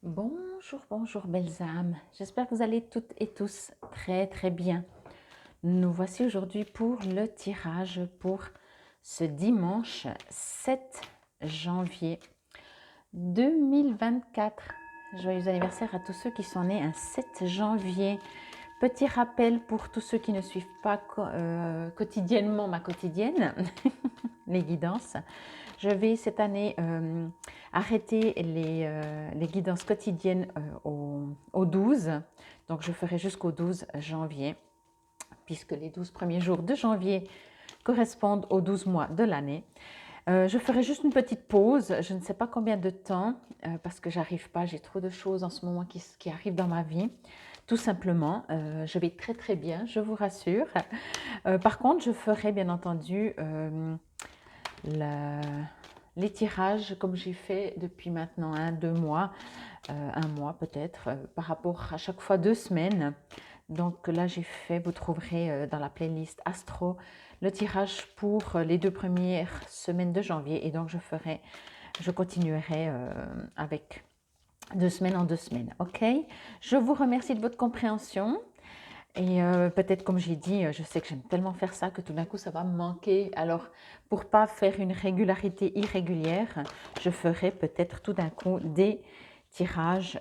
Bonjour, bonjour belles âmes. J'espère que vous allez toutes et tous très très bien. Nous voici aujourd'hui pour le tirage pour ce dimanche 7 janvier 2024. Joyeux anniversaire à tous ceux qui sont nés un 7 janvier. Petit rappel pour tous ceux qui ne suivent pas quotidiennement ma quotidienne, les guidances. Je vais cette année arrêter les guidances quotidiennes au 12. Donc je ferai jusqu'au 12 janvier, puisque les 12 premiers jours de janvier correspondent aux 12 mois de l'année. Je ferai juste une petite pause, je ne sais pas combien de temps, parce que j'arrive pas, j'ai trop de choses en ce moment qui arrivent dans ma vie. Tout simplement, je vais très très bien, je vous rassure. Par contre, je ferai bien entendu les tirages comme j'ai fait depuis maintenant 2 mois, un mois peut-être, par rapport à chaque fois 2 semaines. Donc là, j'ai fait, vous trouverez dans la playlist Astro, le tirage pour les 2 premières semaines de janvier. Et donc, je continuerai avec 2 semaines en 2 semaines. OK? Je vous remercie de votre compréhension. Et peut-être, comme j'ai dit, je sais que j'aime tellement faire ça que tout d'un coup, ça va me manquer. Alors, pour pas faire une régularité irrégulière, je ferai peut-être tout d'un coup des tirages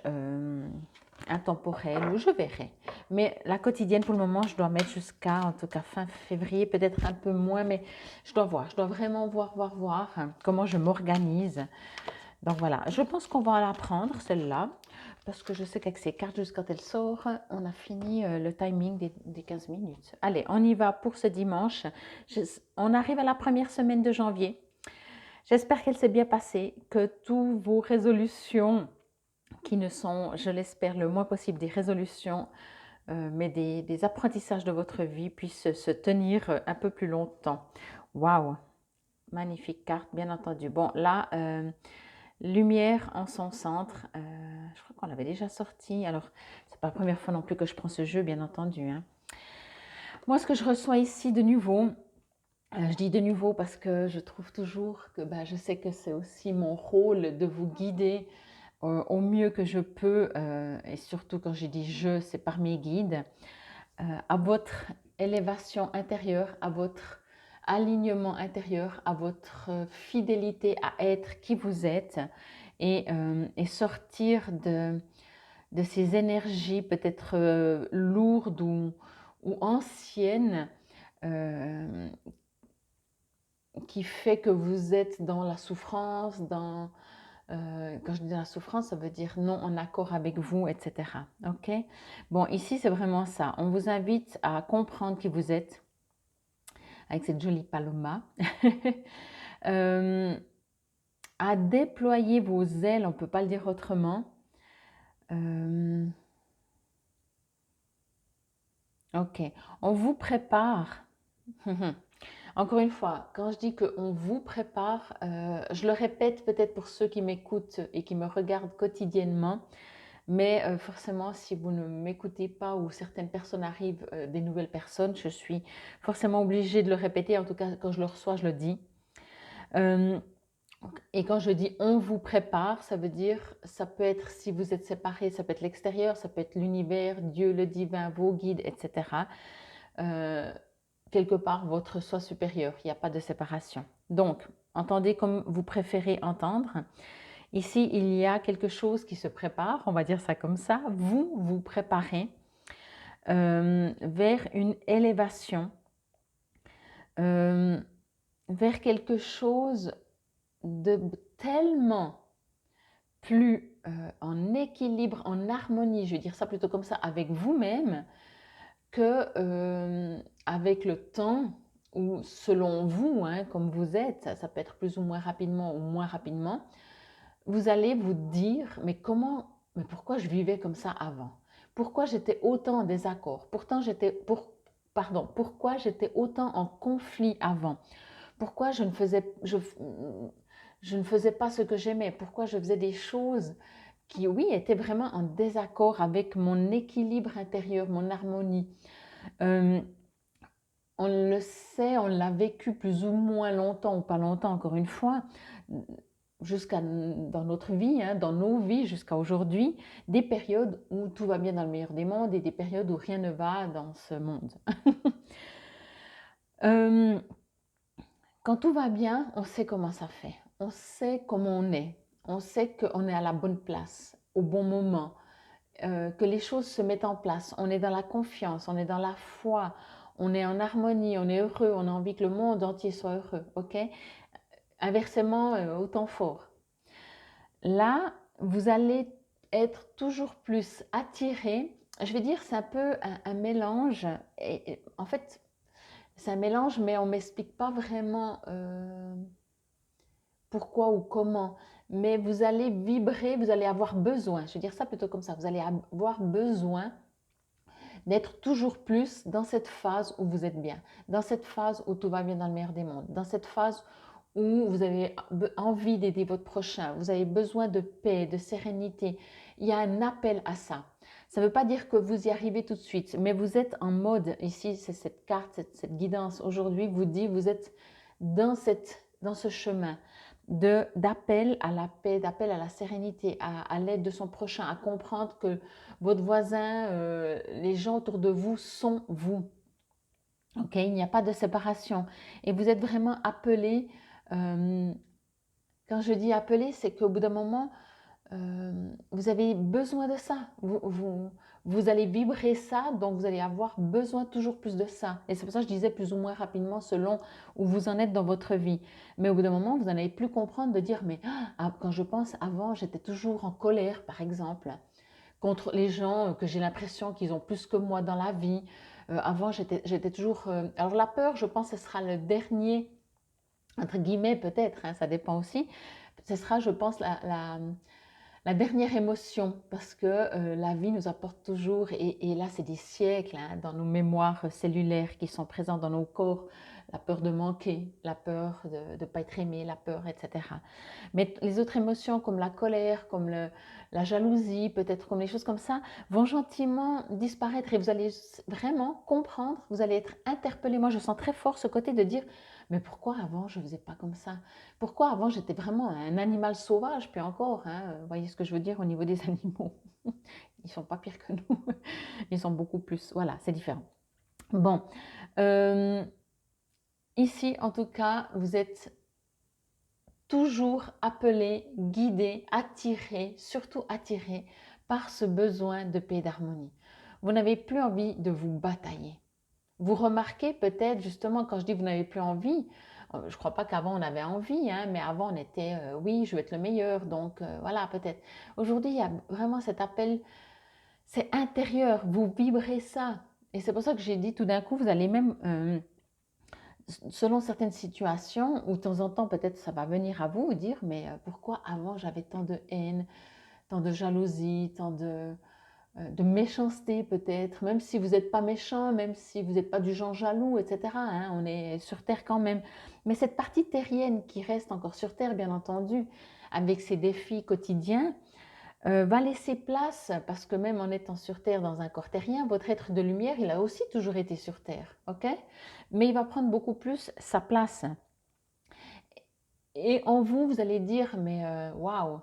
intemporels ou je verrai. Mais la quotidienne, pour le moment, je dois mettre jusqu'à, en tout cas, fin février, peut-être un peu moins, mais je dois voir. Je dois vraiment voir comment je m'organise. Donc voilà, je pense qu'on va la prendre, celle-là, parce que je sais qu'avec ces cartes, juste quand elle sort, on a fini le timing des 15 minutes. Allez, on y va pour ce dimanche. On arrive à la première semaine de janvier. J'espère qu'elle s'est bien passée, que toutes vos résolutions, qui ne sont, je l'espère, le moins possible des résolutions, mais des apprentissages de votre vie, puissent se tenir un peu plus longtemps. Waouh, magnifique carte, bien entendu. Bon, là... lumière en son centre, je crois qu'on l'avait déjà sorti, alors c'est pas la première fois non plus que je prends ce jeu, bien entendu, hein. Moi, ce que je reçois ici de nouveau, je dis de nouveau parce que je trouve toujours que je sais que c'est aussi mon rôle de vous guider au mieux que je peux, et surtout quand je dis je, c'est par mes guides, à votre élévation intérieure, à votre alignement intérieur, à votre fidélité à être qui vous êtes et sortir de ces énergies peut-être lourdes ou anciennes euh, qui fait que vous êtes dans la souffrance, quand je dis la souffrance, ça veut dire non en accord avec vous, etc. Ok? Bon, ici, c'est vraiment ça. On vous invite à comprendre qui vous êtes avec cette jolie paloma. Euh, à déployer vos ailes, on ne peut pas le dire autrement. Ok, on vous prépare. Encore une fois, quand je dis qu'on vous prépare, je le répète peut-être pour ceux qui m'écoutent et qui me regardent quotidiennement, mais forcément, si vous ne m'écoutez pas ou certaines personnes arrivent, des nouvelles personnes, je suis forcément obligée de le répéter. En tout cas, quand je le reçois, je le dis. Et quand je dis on vous prépare, ça veut dire, ça peut être si vous êtes séparés, ça peut être l'extérieur, ça peut être l'univers, Dieu, le divin, vos guides, etc. Quelque part votre soi supérieur, il n'y a pas de séparation. Donc, entendez comme vous préférez entendre. Ici, il y a quelque chose qui se prépare, on va dire ça comme ça. Vous vous préparez vers une élévation, euh, vers quelque chose de tellement plus en équilibre, en harmonie, je vais dire ça plutôt comme ça, avec vous-même, que avec le temps, ou selon vous, hein, comme vous êtes, ça peut être plus ou moins rapidement, vous allez vous dire, mais pourquoi je vivais comme ça avant? Pourquoi j'étais autant en désaccord? Pourquoi j'étais autant en conflit avant? Pourquoi je ne faisais pas ce que j'aimais? Pourquoi je faisais des choses qui, oui, étaient vraiment en désaccord avec mon équilibre intérieur, mon harmonie? Euh, on le sait, on l'a vécu plus ou moins longtemps ou pas longtemps, encore une fois. jusqu'à dans notre vie, hein, dans nos vies jusqu'à aujourd'hui, des périodes où tout va bien dans le meilleur des mondes et des périodes où rien ne va dans ce monde. Euh, Quand tout va bien, on sait comment ça fait, on sait comment on sait qu'on est à la bonne place, au bon moment, que les choses se mettent en place, on est dans la confiance, on est dans la foi, on est en harmonie, on est heureux, on a envie que le monde entier soit heureux, ok? Inversement, autant fort. Là, vous allez être toujours plus attiré. Je vais dire, c'est un peu un mélange. En fait, c'est un mélange, mais on ne m'explique pas vraiment pourquoi ou comment. Mais vous allez vibrer, vous allez avoir besoin. Je vais dire ça plutôt comme ça. Vous allez avoir besoin d'être toujours plus dans cette phase où vous êtes bien, dans cette phase où tout va bien dans le meilleur des mondes, dans cette phase où vous avez envie d'aider votre prochain, vous avez besoin de paix, de sérénité. Il y a un appel à ça. Ça ne veut pas dire que vous y arrivez tout de suite, mais vous êtes en mode, ici c'est cette carte, cette guidance aujourd'hui vous dit, vous êtes dans ce chemin d'appel à la paix, d'appel à la sérénité, à l'aide de son prochain, à comprendre que votre voisin, les gens autour de vous sont vous. Ok, il n'y a pas de séparation. Et vous êtes vraiment appelé. Quand je dis appelé, c'est qu'au bout d'un moment, vous avez besoin de ça. Vous allez vibrer ça, donc vous allez avoir besoin toujours plus de ça. Et c'est pour ça que je disais plus ou moins rapidement selon où vous en êtes dans votre vie. Mais au bout d'un moment, vous n'en avez plus comprendre de dire, mais quand je pense avant, j'étais toujours en colère, par exemple, contre les gens que j'ai l'impression qu'ils ont plus que moi dans la vie. Avant, j'étais toujours... alors la peur, je pense, ce sera le dernier, entre guillemets peut-être, hein, ça dépend aussi. Ce sera, je pense, la dernière émotion, parce que la vie nous apporte toujours, et là c'est des siècles, hein, dans nos mémoires cellulaires qui sont présentes dans nos corps, la peur de manquer, la peur de ne pas être aimé, la peur, etc. Mais les autres émotions comme la colère, comme la jalousie, peut-être comme les choses comme ça, vont gentiment disparaître et vous allez vraiment comprendre, vous allez être interpellé. Moi je sens très fort ce côté de dire, mais pourquoi avant je ne faisais pas comme ça? Pourquoi avant j'étais vraiment un animal sauvage? Puis encore, hein, vous voyez ce que je veux dire au niveau des animaux. Ils sont pas pires que nous. Ils sont beaucoup plus. Voilà, c'est différent. Bon. Ici, en tout cas, vous êtes toujours appelé, guidé, attiré, surtout attiré par ce besoin de paix et d'harmonie. Vous n'avez plus envie de vous batailler. Vous remarquez peut-être, justement, quand je dis vous n'avez plus envie, je ne crois pas qu'avant on avait envie, hein, mais avant on était, oui, je veux être le meilleur, donc voilà, peut-être. Aujourd'hui, il y a vraiment cet appel, c'est intérieur, vous vibrez ça. Et c'est pour ça que j'ai dit tout d'un coup, vous allez même, selon certaines situations, ou de temps en temps peut-être ça va venir à vous, dire, mais pourquoi avant j'avais tant de haine, tant de jalousie, tant de méchanceté peut-être, même si vous n'êtes pas méchant, même si vous n'êtes pas du genre jaloux, etc. Hein, on est sur Terre quand même. Mais cette partie terrienne qui reste encore sur Terre, bien entendu, avec ses défis quotidiens, va laisser place, parce que même en étant sur Terre dans un corps terrien, votre être de lumière, il a aussi toujours été sur Terre, ok? Mais il va prendre beaucoup plus sa place. Et en vous, vous allez dire, mais waouh,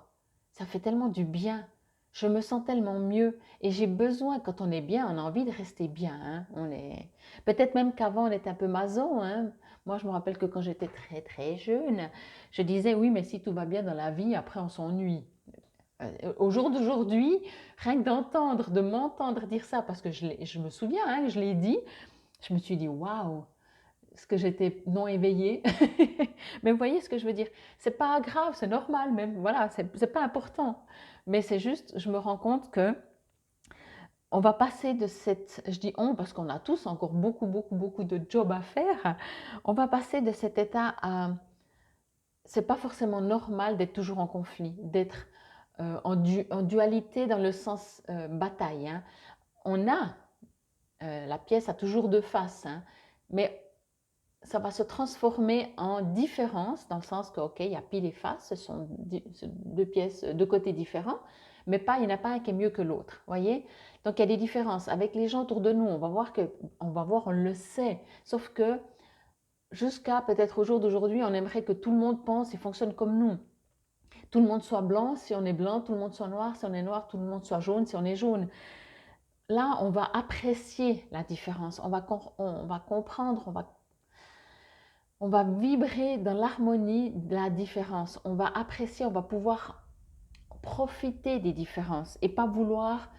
ça fait tellement du bien. Je me sens tellement mieux et j'ai besoin, quand on est bien, on a envie de rester bien. Hein. Peut-être même qu'avant on était un peu maso. Hein. Moi, je me rappelle que quand j'étais très très jeune, je disais oui, mais si tout va bien dans la vie, après on s'ennuie. Au jour d'aujourd'hui, rien que d'entendre, de m'entendre dire ça, parce que je me souviens, hein, je l'ai dit, je me suis dit waouh, ce que j'étais non éveillée. Mais vous voyez ce que je veux dire? C'est pas grave, c'est normal même. Voilà, c'est pas important. Mais c'est juste, je me rends compte que on va passer de cette, je dis on parce qu'on a tous encore beaucoup, beaucoup, beaucoup de job à faire. On va passer de cet état à, c'est pas forcément normal d'être toujours en conflit, d'être en dualité dans le sens bataille. Hein. On a, la pièce a toujours deux faces, hein, mais ça va se transformer en différence, dans le sens que, ok, il y a pile et face, ce sont deux pièces, deux côtés différents, mais pas, il n'y en a pas un qui est mieux que l'autre, voyez? Donc, il y a des différences. Avec les gens autour de nous, on le sait, sauf que jusqu'à peut-être au jour d'aujourd'hui, on aimerait que tout le monde pense et fonctionne comme nous. tout le monde soit blanc, si on est blanc, tout le monde soit noir, si on est noir, tout le monde soit jaune, si on est jaune. Là, on va apprécier la différence, on va comprendre, on va vibrer dans l'harmonie de la différence, on va apprécier, on va pouvoir profiter des différences et pas vouloir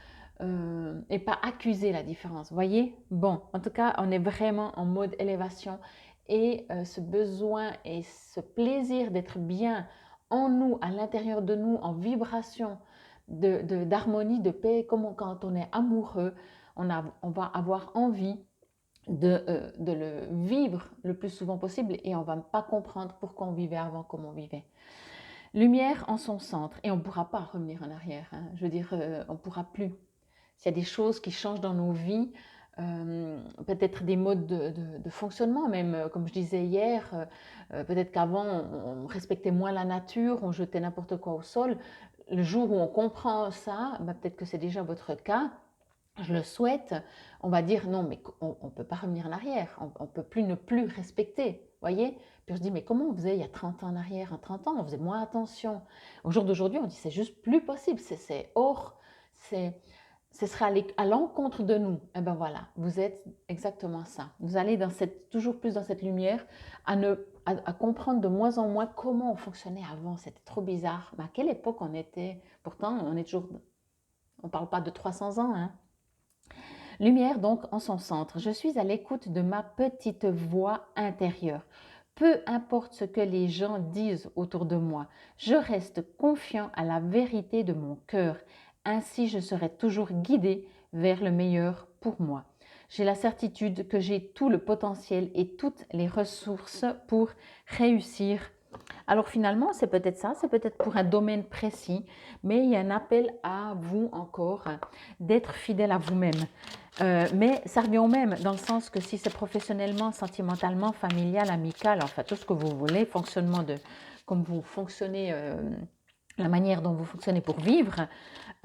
et pas accuser la différence. Voyez? Bon, en tout cas, on est vraiment en mode élévation et ce besoin et ce plaisir d'être bien en nous, à l'intérieur de nous, en vibration d'harmonie, de paix, comme quand on est amoureux, on va avoir envie de le vivre le plus souvent possible et on ne va pas comprendre pourquoi on vivait avant comme on vivait. Lumière en son centre et on ne pourra pas revenir en arrière. Hein. Je veux dire, on ne pourra plus. S'il y a des choses qui changent dans nos vies, peut-être des modes de fonctionnement, même comme je disais hier, peut-être qu'avant on respectait moins la nature, on jetait n'importe quoi au sol. Le jour où on comprend ça, bah, peut-être que c'est déjà votre cas, je le souhaite, on va dire non, mais on ne peut pas revenir en arrière, on ne peut plus ne plus respecter, voyez. Puis je dis, mais comment on faisait il y a 30 ans en arrière? En 30 ans, on faisait moins attention. Au jour d'aujourd'hui, on dit, c'est juste plus possible, c'est hors, ce sera à l'encontre de nous. Et ben voilà, vous êtes exactement ça. Vous allez toujours plus dans cette lumière, à comprendre de moins en moins comment on fonctionnait avant. C'était trop bizarre. Mais à quelle époque on était? Pourtant, on est toujours, on ne parle pas de 300 ans, hein. Lumière donc en son centre. Je suis à l'écoute de ma petite voix intérieure. Peu importe ce que les gens disent autour de moi, je reste confiant à la vérité de mon cœur. Ainsi, je serai toujours guidé vers le meilleur pour moi. J'ai la certitude que j'ai tout le potentiel et toutes les ressources pour réussir. Alors finalement, c'est peut-être ça, c'est peut-être pour un domaine précis, mais il y a un appel à vous encore d'être fidèle à vous-même. Mais ça revient au même, dans le sens que si c'est professionnellement, sentimentalement, familial, amical, enfin tout ce que vous voulez, comme vous fonctionnez, la manière dont vous fonctionnez pour vivre,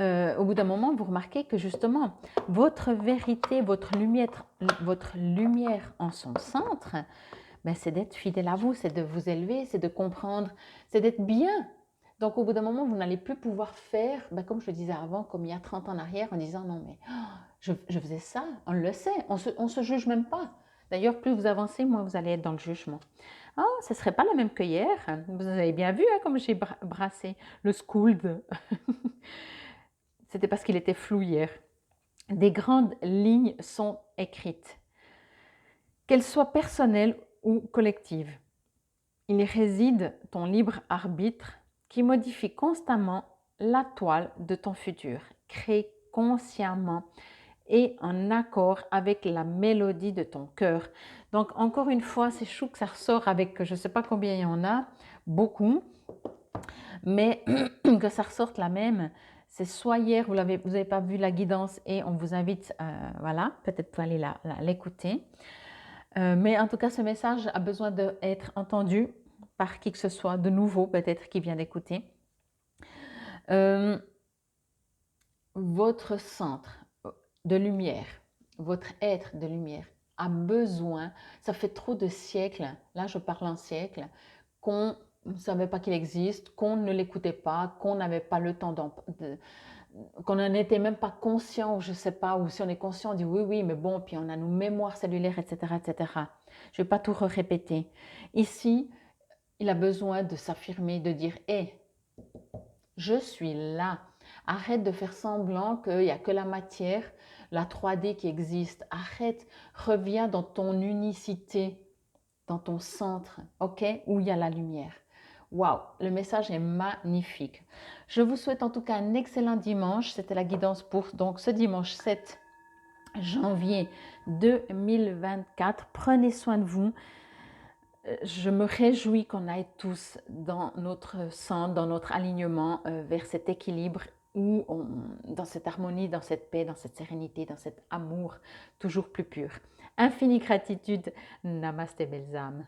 au bout d'un moment, vous remarquez que justement, votre vérité, votre lumière en son centre, ben, c'est d'être fidèle à vous, c'est de vous élever, c'est de comprendre, c'est d'être bien. Donc au bout d'un moment, vous n'allez plus pouvoir faire, ben, comme je le disais avant, comme il y a 30 ans en arrière, en disant non mais je faisais ça, on le sait, on se juge même pas. D'ailleurs, plus vous avancez, moins vous allez être dans le jugement. Ah, ce ne serait pas la même que hier. Vous avez bien vu hein, comme j'ai brassé le Skuld. C'était parce qu'il était flou hier. Des grandes lignes sont écrites, qu'elles soient personnelles ou collectives. Il y réside ton libre arbitre qui modifie constamment la toile de ton futur, créé consciemment et en accord avec la mélodie de ton cœur. Donc encore une fois, c'est chou que ça ressort avec, je ne sais pas combien il y en a, beaucoup, mais que ça ressorte la même. C'est soit hier, vous n'avez pas vu la guidance et on vous invite, voilà, peut-être pour aller l'écouter. Mais en tout cas, ce message a besoin d'être entendu par qui que ce soit de nouveau, peut-être qui vient d'écouter. Votre centre de lumière, votre être de lumière a besoin, ça fait trop de siècles, là je parle en siècles, qu'on ne savait pas qu'il existe, qu'on ne l'écoutait pas, qu'on n'avait pas le temps qu'on n'en était même pas conscient, ou je ne sais pas, ou si on est conscient, on dit oui, oui, mais bon, puis on a nos mémoires cellulaires, etc., etc. Je ne vais pas tout répéter. Ici, il a besoin de s'affirmer, de dire « Hé, je suis là ». Arrête de faire semblant qu'il n'y a que la matière, la 3D qui existe. Arrête, reviens dans ton unicité, dans ton centre, ok, où il y a la lumière. Waouh, le message est magnifique. Je vous souhaite en tout cas un excellent dimanche. C'était la guidance pour donc ce dimanche 7 janvier 2024. Prenez soin de vous. Je me réjouis qu'on aille tous dans notre centre, dans notre alignement vers cet équilibre, dans cette harmonie, dans cette paix, dans cette sérénité, dans cet amour toujours plus pur. Infinie gratitude. Namasté, belles âmes.